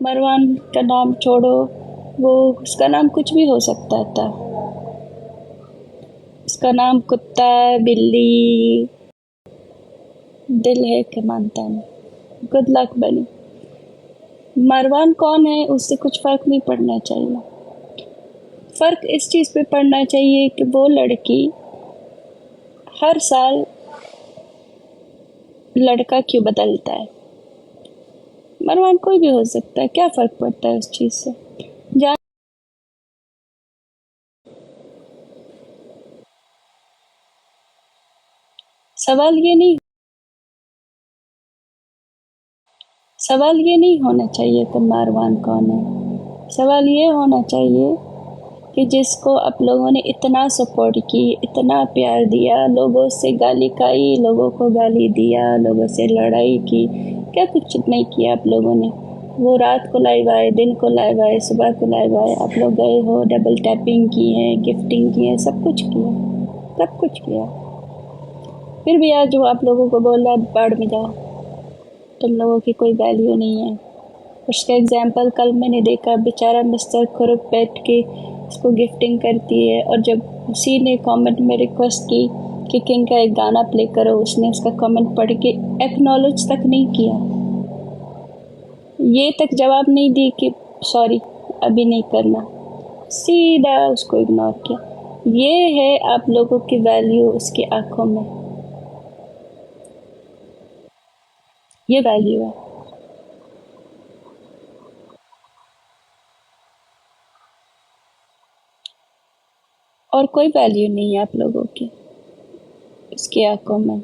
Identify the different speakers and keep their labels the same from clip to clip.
Speaker 1: मरवान का नाम छोड़ो, वो उसका नाम कुछ भी हो सकता था। उसका नाम कुत्ता, बिल्ली, दिल है कि मानता नहीं। गुड लक बनी। मरवान कौन है उससे कुछ फ़र्क नहीं पड़ना चाहिए। फ़र्क इस चीज़ पे पड़ना चाहिए कि वो लड़की हर साल लड़का क्यों बदलता है। मरवान कोई भी हो सकता है, क्या फ़र्क पड़ता है उस चीज़ से। जहाँ सवाल ये नहीं सवाल ये नहीं होना चाहिए कि मरवान कौन है। सवाल ये होना चाहिए कि जिसको आप लोगों ने इतना सपोर्ट की, इतना प्यार दिया, लोगों से गाली खाई, लोगों को गाली दिया, लोगों से लड़ाई की, क्या कुछ नहीं किया आप लोगों ने। वो रात को लाइव आए, दिन को लाइव आए, सुबह को लाइव आए, आप लोग गए हो, डबल टैपिंग की है, गिफ्टिंग की है, सब कुछ किया, सब कुछ किया। फिर भी आज वो आप लोगों को बोल रहा बाढ़ में जाओ, तुम लोगों की कोई वैल्यू नहीं है। उसका एग्जाम्पल कल मैंने देखा, बेचारा मिस्टर खुरुप बैठ के उसको गिफ्टिंग करती है, और जब उसी ने कमेंट में रिक्वेस्ट की कि किंग का एक गाना प्ले करो, उसने उसका कमेंट पढ़ के एक्नॉलेज तक नहीं किया, ये तक जवाब नहीं दी कि सॉरी अभी नहीं करना, सीधा उसको इग्नोर किया। ये है आप लोगों की वैल्यू उसकी आंखों में, ये वैल्यू है। और कोई वैल्यू नहीं है आप लोगों की उसकी आंखों में।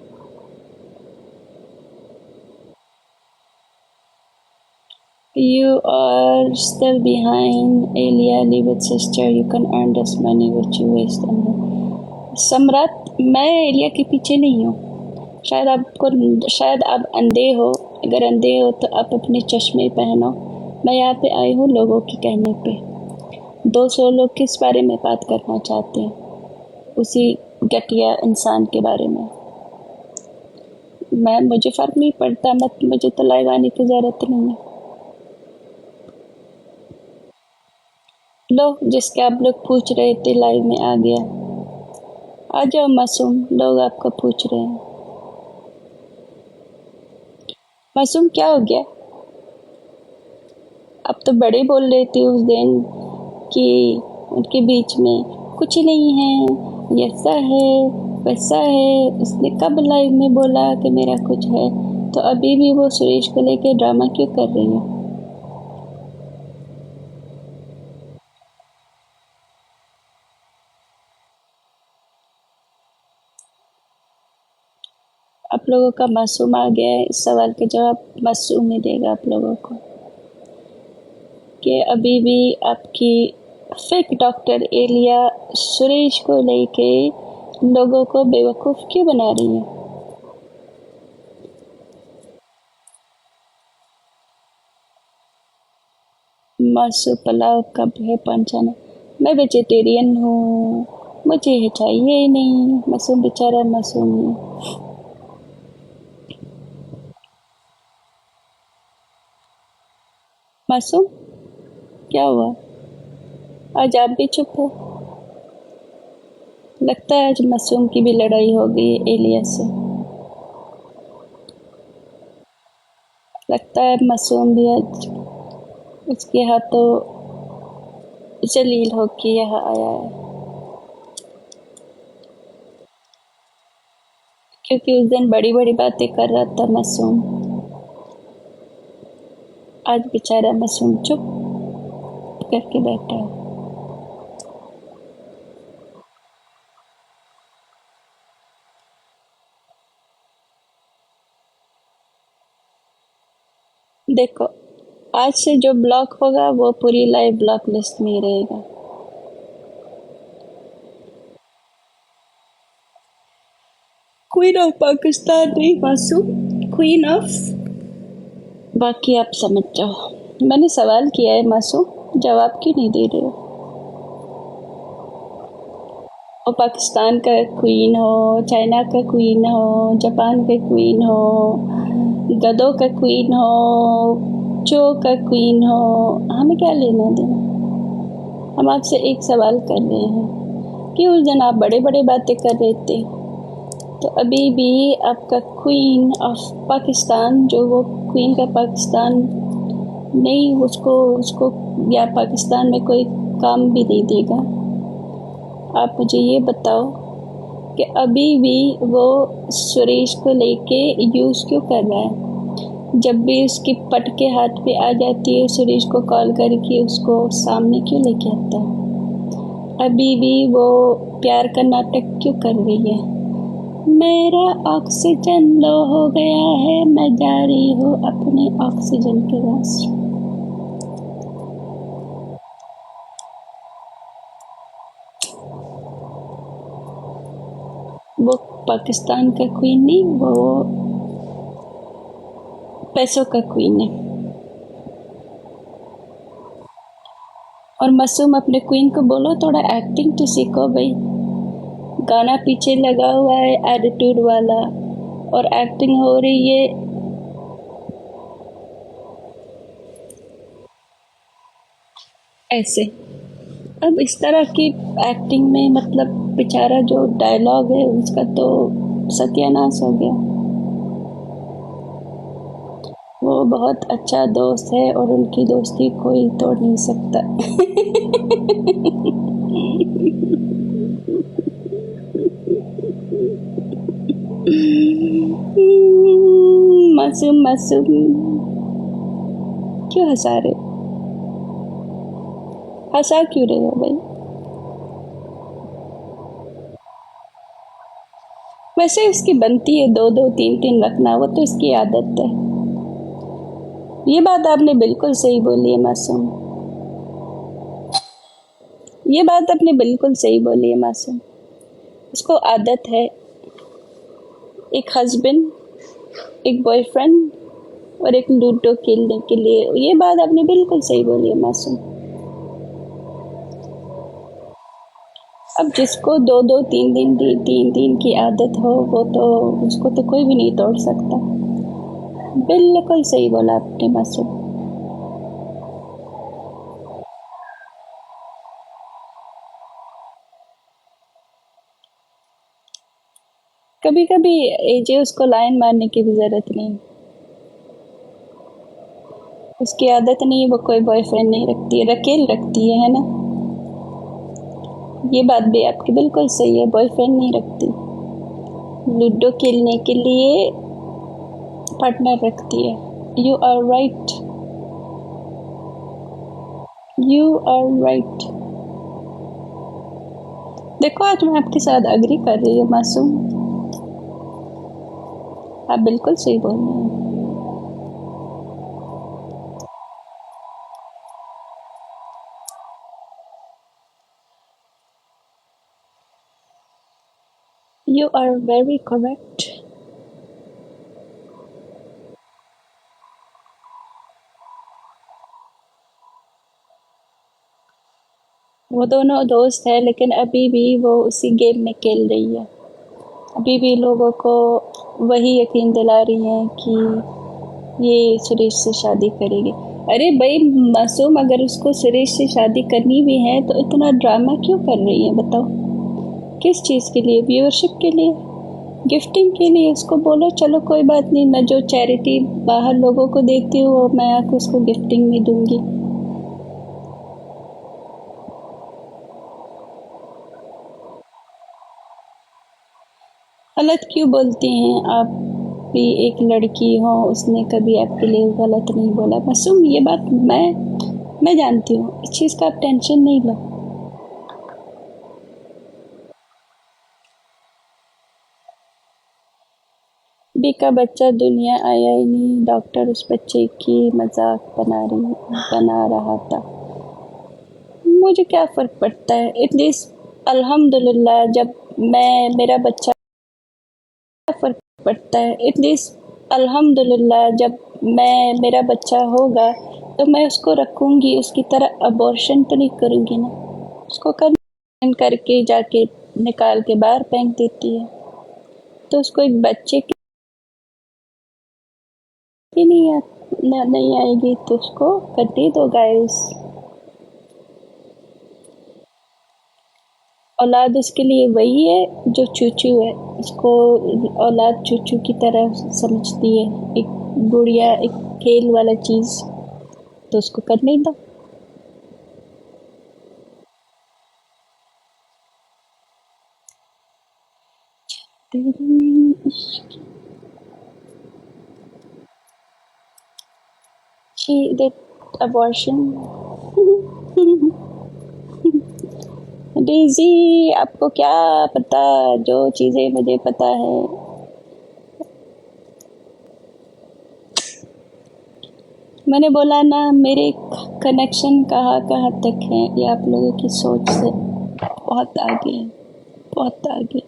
Speaker 1: You are still behind. Elia, leave it, sister. You can earn this money which you waste on her. सम्राट, मैं एलिया के पीछे नहीं हूँ। शायद आप अंधे हो। अगर अंधे हो तो आप अपने चश्मे पहनो। मैं यहाँ पे आई हूँ लोगों के कहने पे। 200 लोग किस बारे में बात करना चाहते हैं? उसी घटिया इंसान के बारे में। मुझे फ़र्क नहीं पड़ता, मुझे तो लाइव आने की ज़रूरत नहीं है। लो, जिसके आप लोग पूछ रहे थे लाइव में आ गया। आ जाओ मासूम, लोग आपको पूछ रहे हैं। मासूम क्या हो गया? अब तो बड़े बोल रहे थे उस दिन कि उनके बीच में कुछ ही नहीं है, ऐसा है वैसा है। उसने कब लाइव में बोला कि मेरा कुछ है? तो अभी भी वो सुरेश को लेके ड्रामा क्यों कर रही है? आप लोगों का मासूम आ गया है, इस सवाल का जवाब मासूम ही देगा आप लोगों को कि अभी भी आपकी फेक डॉक्टर एलिया सुरेश को लेके लोगों को बेवकूफ़ क्यों बना रही है। मासू पुलाव कब है पहुंचाना? मैं वेजिटेरियन हूँ, मुझे ये चाहिए ही नहीं। मासूम बेचारा मासूम है। मासूम क्या हुआ? आज आप भी चुप हो। लगता है आज मासूम की भी लड़ाई हो गई है एलिया से। लगता है मासूम भी आज उसके हाथों जलील होके यहाँ आया है, क्योंकि उस दिन बड़ी बड़ी बातें कर रहा था मासूम। आज बेचारा मासूम चुप करके बैठा है। देखो, आज से जो ब्लॉक होगा वो पूरी लाइव ब्लॉक लिस्ट में ही रहेगा। क्वीन ऑफ पाकिस्तान नहीं मासूम, क्वीन ऑफ। बाकी आप समझ जाओ। मैंने सवाल किया है मासूम, जवाब क्यों नहीं दे रहे हो? और पाकिस्तान का क्वीन हो, चाइना का क्वीन हो, जापान का क्वीन हो, गधों का क्वीन हो, जो का क्वीन हो, हमें क्या लेना देना। हम आपसे एक सवाल कर रहे हैं कि उस दिन आप बड़े बड़े बातें कर रहे थे, तो अभी भी आपका क्वीन ऑफ पाकिस्तान, जो वो क्वीन का पाकिस्तान नहीं, उसको उसको या पाकिस्तान में कोई काम भी नहीं देगा। आप मुझे ये बताओ कि अभी भी वो सुरेश को लेके यूज़ क्यों कर रहा है। जब भी उसकी पटके हाथ पे आ जाती है, सुरेश को कॉल करके उसको सामने क्यों लेके आता है। अभी भी वो प्यार का नाटक क्यों कर रही है। मेरा ऑक्सीजन लो हो गया है, मैं जा रही हूँ अपने ऑक्सीजन के रास्ते। वो पाकिस्तान का क्वीन नहीं, वो पैसों का क्वीन है। और मासूम अपने क्वीन को बोलो थोड़ा एक्टिंग तो सीखो भाई। गाना पीछे लगा हुआ है एटीट्यूड वाला और एक्टिंग हो रही है ऐसे। अब इस तरह की एक्टिंग में मतलब बेचारा जो डायलॉग है उसका तो सत्यानाश हो गया। वो बहुत अच्छा दोस्त है और उनकी दोस्ती कोई तोड़ नहीं सकता। मासूम मासूम क्यों हंसा रहे हो, हंसा क्यों रहे हो भाई। वैसे उसकी बनती है दो दो तीन तीन रखना, वो तो इसकी आदत है। ये बात आपने बिल्कुल सही बोली है मासूम, ये बात आपने बिल्कुल सही बोली है मासूम। उसको आदत है एक हस्बैंड, एक बॉयफ्रेंड और एक लूडो खेलने के लिए। ये बात आपने बिल्कुल सही बोली है मासूम। अब जिसको दो दो तीन दिन तीन दिन की आदत हो, वो तो उसको तो कोई भी नहीं तोड़ सकता। बिल्कुल सही बोला आपने मासूम। कभी कभी एजे उसको लाइन मारने की भी जरूरत नहीं, उसकी आदत नहीं है, वो कोई बॉयफ्रेंड नहीं रखती है, रकेल रखती है ना। ये बात भी आपकी बिल्कुल सही है, बॉयफ्रेंड नहीं रखती, लूडो खेलने के लिए पार्टनर रखती है। You are right, you are right. देखो आज मैं आपके साथ अग्री कर रही हूँ मासूम, आप बिल्कुल सही बोल रहे हैं। You are very correct. वो दोनों दोस्त है लेकिन अभी भी वो उसी गेम में खेल रही है। अभी भी लोगों को वही यकीन दिला रही है कि ये सुरेश से शादी करेगी। अरे भाई मासूम, अगर उसको सुरेश से शादी करनी भी है तो इतना ड्रामा क्यों कर रही है बताओ। किस चीज़ के लिए, व्यूअरशिप के लिए, गिफ्टिंग के लिए। उसको बोलो चलो कोई बात नहीं, मैं जो चैरिटी बाहर लोगों को देती हूँ वो मैं आके उसको गिफ्टिंग में दूंगी। गलत क्यों बोलती हैं आप भी, एक लड़की हो, उसने कभी आपके लिए गलत नहीं बोला मासूम। ये बात मैं जानती हूँ, इस चीज़ का आप टेंशन नहीं लो। बी का बच्चा दुनिया आया ही नहीं, डॉक्टर उस बच्चे की मजाक बना रहा था। मुझे क्या फ़र्क पड़ता है, एटलीस्ट अल्हम्दुलिल्लाह जब मैं मेरा बच्चा, फ़र्क पड़ता है एटलीस्ट अल्हम्दुलिल्लाह जब मेरा बच्चा होगा तो मैं उसको रखूँगी, उसकी तरह अबॉर्शन तो नहीं करूँगी ना। उसको करके जाके निकाल के बाहर फेंक देती है, तो उसको एक बच्चे की नहीं नहीं आएगी तो उसको कटी दो गाइस। औलाद उसके लिए वही है जो चूचू है, उसको औलाद चूचू की तरह समझती है, एक गुड़िया, एक खेल वाला चीज़, तो उसको करने दो। She did abortion. डेज़ी आपको क्या पता जो चीज़ें मुझे पता है। मैंने बोला ना मेरे कनेक्शन कहाँ कहाँ तक हैं, ये आप लोगों की सोच से बहुत आगे है, बहुत आगे,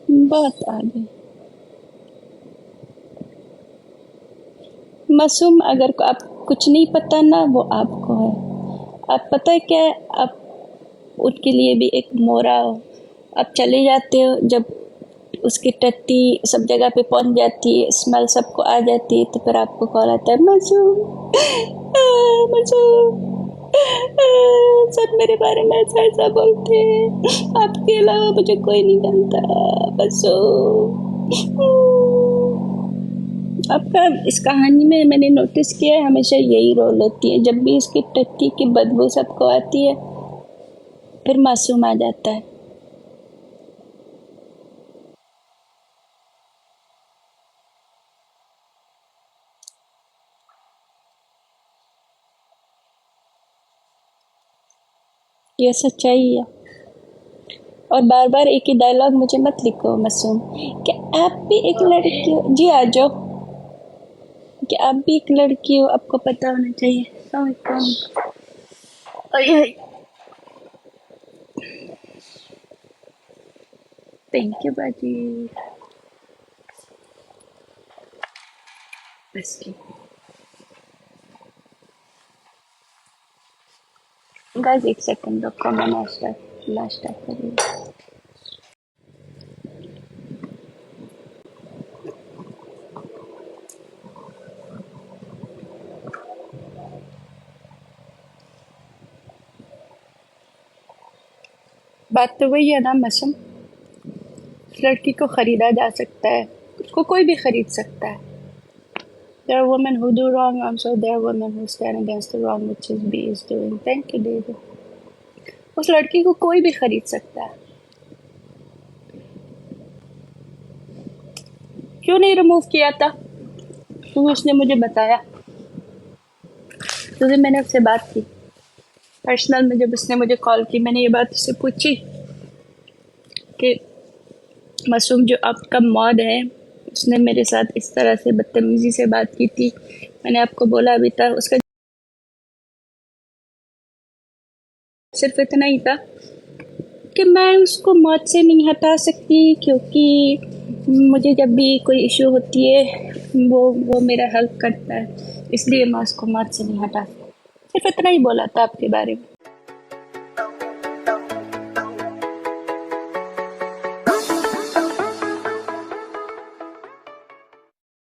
Speaker 1: बहुत आगे। मासूम अगर आप कुछ नहीं पता ना वो आपको है। आप पता है क्या है, आप उनके लिए भी एक मोरा हो। आप चले जाते हो, जब उसकी टट्टी सब जगह पे पहुंच जाती है, स्मेल सबको आ जाती है, तो फिर आपको कॉल आता है, मासूम मासूम, सब मेरे बारे में ऐसा ऐसा बोलते हैं, आपके अलावा मुझे कोई नहीं जानता, मासूम। आपका इस कहानी में मैंने नोटिस किया है हमेशा यही रोल होती है, जब भी इसकी टट्टी की बदबू सबको आती है फिर मासूम आ जाता है। यह सच्चाई है। और बार बार एक ही डायलॉग मुझे मत लिखो मासूम, क्या आप भी एक लड़की हो? जी आ जाओ, कि आप भी एक लड़की हो, आपको पता होना चाहिए। थैंक यू बाजी। गाइस एक सेकंड रखो, मैं नाश्ता नाश्ता करूँ। बात तो वही है ना मासूम, लड़की को खरीदा जा सकता है, उसको कोई भी खरीद सकता है। There are women who do wrong, so there are women who stand against the wrong which is B is doing. Thank you, David. उस लड़की को कोई भी खरीद सकता है। क्यों नहीं रिमूव किया था? क्योंकि उसने मुझे बताया, क्योंकि मैंने उससे बात की पर्सनल में। जब उसने मुझे कॉल की, मैंने ये बात उससे पूछी कि मासूम जो आपका मॉड है, उसने मेरे साथ इस तरह से बदतमीज़ी से बात की थी। मैंने आपको बोला अभी था, उसका सिर्फ इतना ही था कि मैं उसको मौत से नहीं हटा सकती, क्योंकि मुझे जब भी कोई इशू होती है वो मेरा हेल्प करता है, इसलिए मैं उसको मौत से नहीं हटा सकती। सिर्फ इतना ही बोला था आपके बारे में।